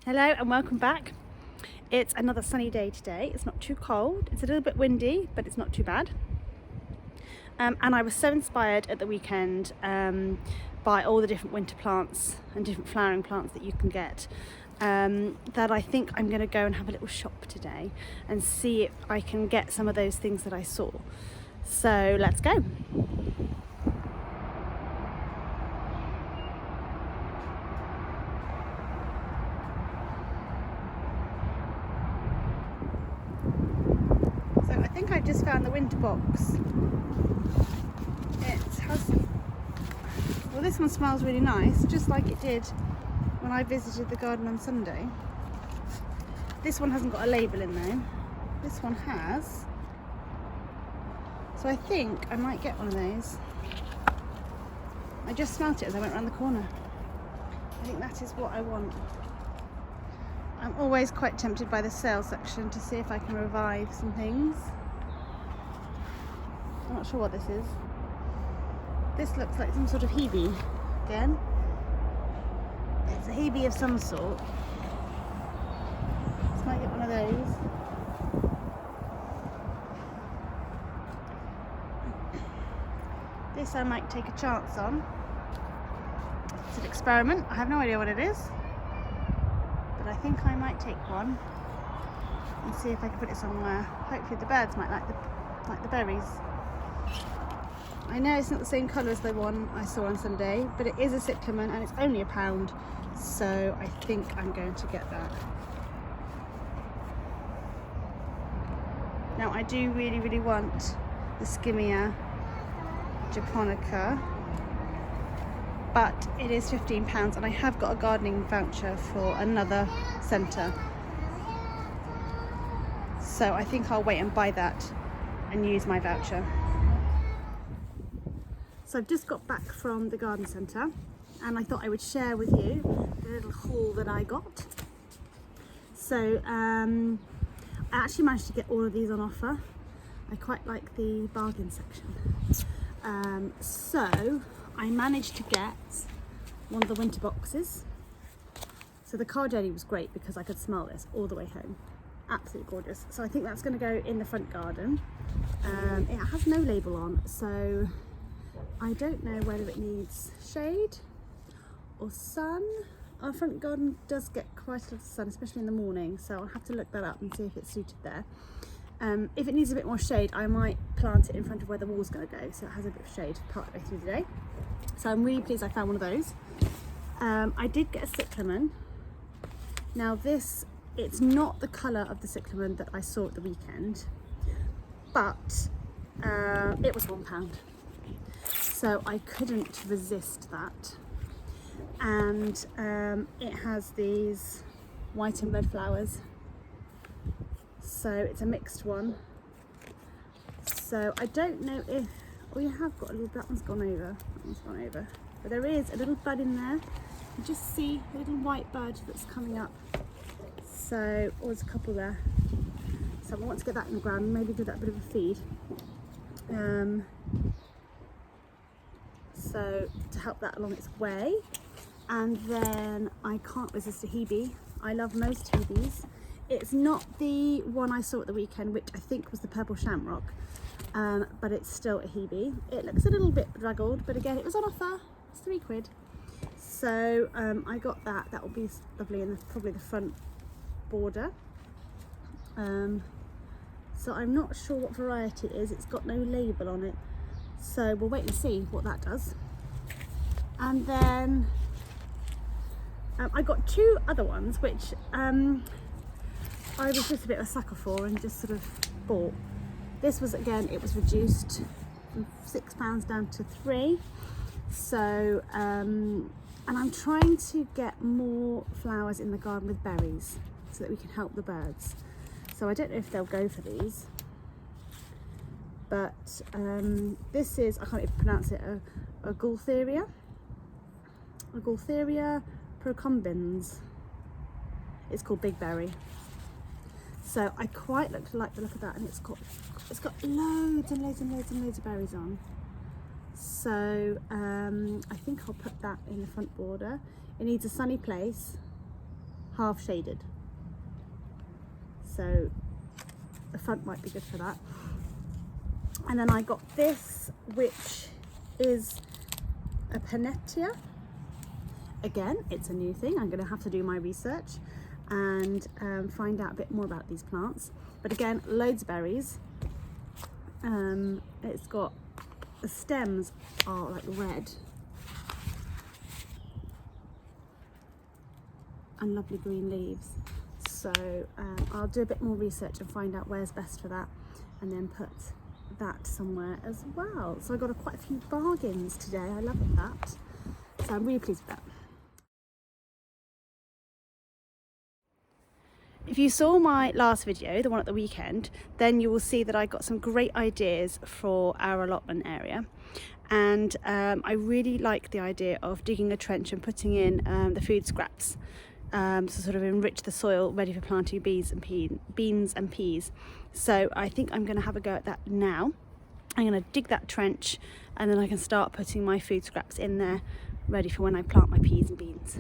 Hello and welcome back. It's another sunny day today. It's not too cold, it's a little bit windy, but it's not too bad. And I was so inspired at the weekend by all the different winter plants and different flowering plants that you can get that I think I'm going to go and have a little shop today and see if I can get some of those things that I saw. So let's go. So I think I've just found the winter box. Well, this one smells really nice, just like it did when I visited the garden on Sunday. This one hasn't got a label in though. This one has. So I think I might get one of those. I just smelt it as I went around the corner. I think that is what I want. I'm always quite tempted by the sale section to see if I can revive some things. I'm not sure what this is. This looks like some sort of hebe again. It's a hebe of some sort. Let's might get one of those. This I might take a chance on. It's an experiment. I have no idea what it is, but I think I might take one and see if I can put it somewhere. Hopefully the birds might like the berries. I know it's not the same colour as the one I saw on Sunday, but it is a cyclamen and it's only £1, so I think I'm going to get that. Now I do really want the Skimmia japonica, but it is £15 and I have got a gardening voucher for another centre, so I think I'll wait and buy that and use my voucher. So I've just got back from the garden centre and I thought I would share with you the little haul that I got. So I actually managed to get all of these on offer. I quite like the bargain section. So I managed to get one of the winter boxes. So the car journey was great because I could smell this all the way home. Absolutely gorgeous. So I think that's going to go in the front garden. It has no label on, so I don't know whether it needs shade or sun. Our front garden does get quite a lot of sun, especially in the morning, so I'll have to look that up and see if it's suited there. If it needs a bit more shade, I might plant it in front of where the wall's going to go, so it has a bit of shade part of the way through the day. So I'm really pleased I found one of those. I did get a cyclamen. Now this, it's not the colour of the cyclamen that I saw at the weekend, but it was £1. So I couldn't resist that. And it has these white and red flowers. So it's a mixed one. So I don't know if, oh you have got a little, that one's gone over. That one's gone over. But there is a little bud in there. You just see a little white bud that's coming up. So, oh, there's a couple there. So I want to get that in the ground, maybe give that a bit of a feed. So to help that along its way. And then I can't resist a hebe. I love most hebes. It's not the one I saw at the weekend, which I think was the purple shamrock, but it's still a hebe. It looks a little bit draggled, but again, it was on offer. It's £3. So I got that. That will be lovely in probably the front border. So I'm not sure what variety it is. It's got no label on it. So we'll wait and see what that does. And then I got two other ones, which I was just a bit of a sucker for and just sort of bought. This was, again, it was reduced from £6 down to £3. So, and I'm trying to get more flowers in the garden with berries so that we can help the birds. So I don't know if they'll go for these. But this is, I can't even pronounce it, a Gaultheria procumbens. It's called Big Berry. So I quite like the look of that, and it's got loads and loads and loads and loads of berries on. So I think I'll put that in the front border. It needs a sunny place, half shaded. So the front might be good for that. And then I got this, which is a Panetia. Again, it's a new thing. I'm going to have to do my research and find out a bit more about these plants. But again, loads of berries. It's got, the stems are like red and lovely green leaves. So I'll do a bit more research and find out where's best for that, and then put that somewhere as well. So I got quite a few bargains today. I love that. So I'm really pleased with that. If you saw my last video, the one at the weekend, then you will see that I got some great ideas for our allotment area. And I really like the idea of digging a trench and putting in the food scraps to sort of enrich the soil ready for planting beans and peas. So I think I'm going to have a go at that now. I'm going to dig that trench and then I can start putting my food scraps in there ready for when I plant my peas and beans.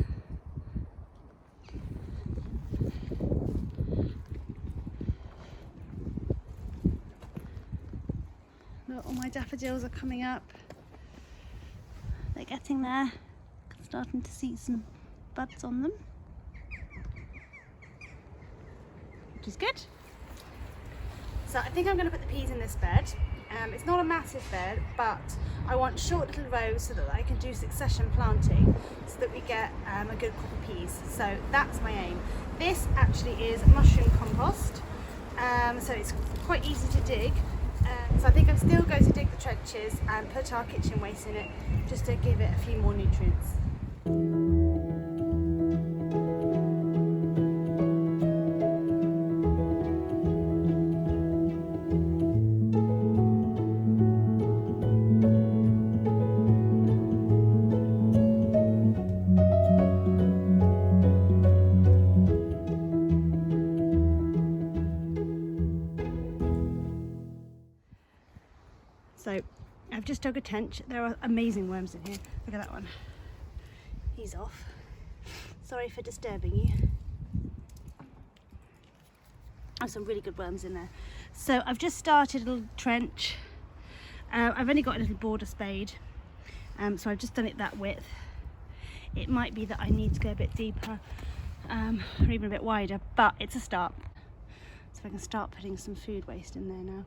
Look, all my daffodils are coming up. They're getting there. Starting to see some buds on them, which is good. So I think I'm going to put the peas in this bed. It's not a massive bed, but I want short little rows so that I can do succession planting so that we get a good crop of peas. So that's my aim. This actually is mushroom compost, so it's quite easy to dig. So I think I'm still going to dig the trenches and put our kitchen waste in it just to give it a few more nutrients. So I've just dug a trench. There are amazing worms in here. Look at that one. He's off. Sorry for disturbing you. There's some really good worms in there. So I've just started a little trench. I've only got a little border spade, so I've just done it that width. It might be that I need to go a bit deeper, or even a bit wider, but it's a start. So I can start putting some food waste in there now.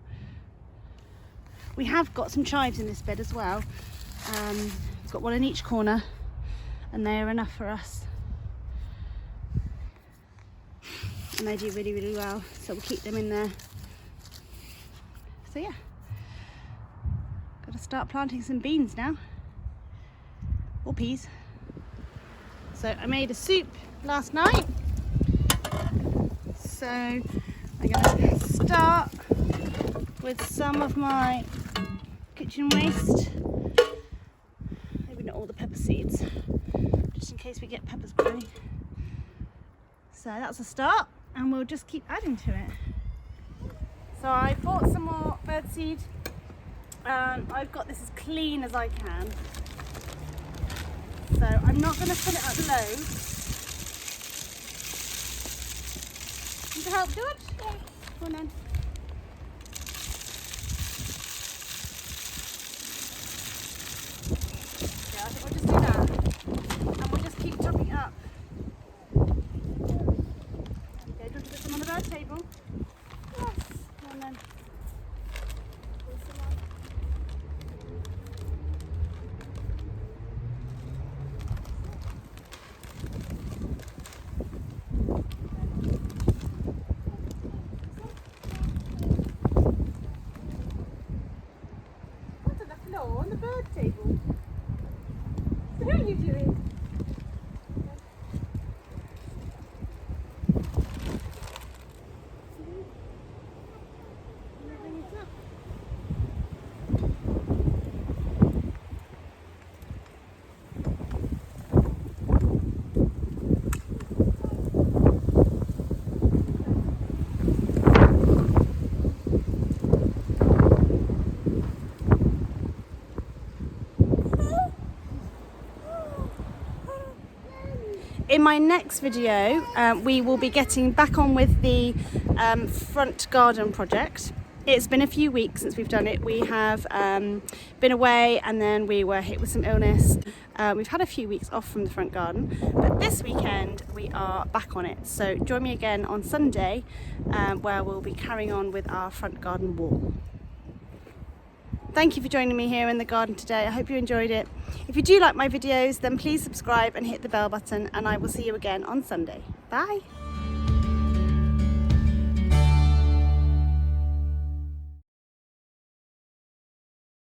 We have got some chives in this bed as well. It's got one in each corner and they are enough for us. And they do really, really well, so we'll keep them in there. So yeah, got to start planting some beans now, or peas. So I made a soup last night. So I'm going to start with some of my kitchen waste, maybe not all the pepper seeds, just in case we get peppers growing. So that's a start, and we'll just keep adding to it. So I bought some more birdseed. I've got this as clean as I can, so I'm not going to put it up low. Want to help do it? Yeah. Come on then. I think we'll just do that, and we'll just keep topping it up. Okay, do you want to put some on the bird table? Yes. Come on then. What's on the floor on the bird table? What are you doing? in my next video, we will be getting back on with the front garden project. It's been a few weeks since we've done it. We have been away, and then we were hit with some illness. We've had a few weeks off from the front garden, but this weekend we are back on it. So join me again on Sunday, where we'll be carrying on with our front garden wall. Thank you for joining me here in the garden today. I hope you enjoyed it. If you do like my videos, then please subscribe and hit the bell button, and I will see you again on Sunday. Bye.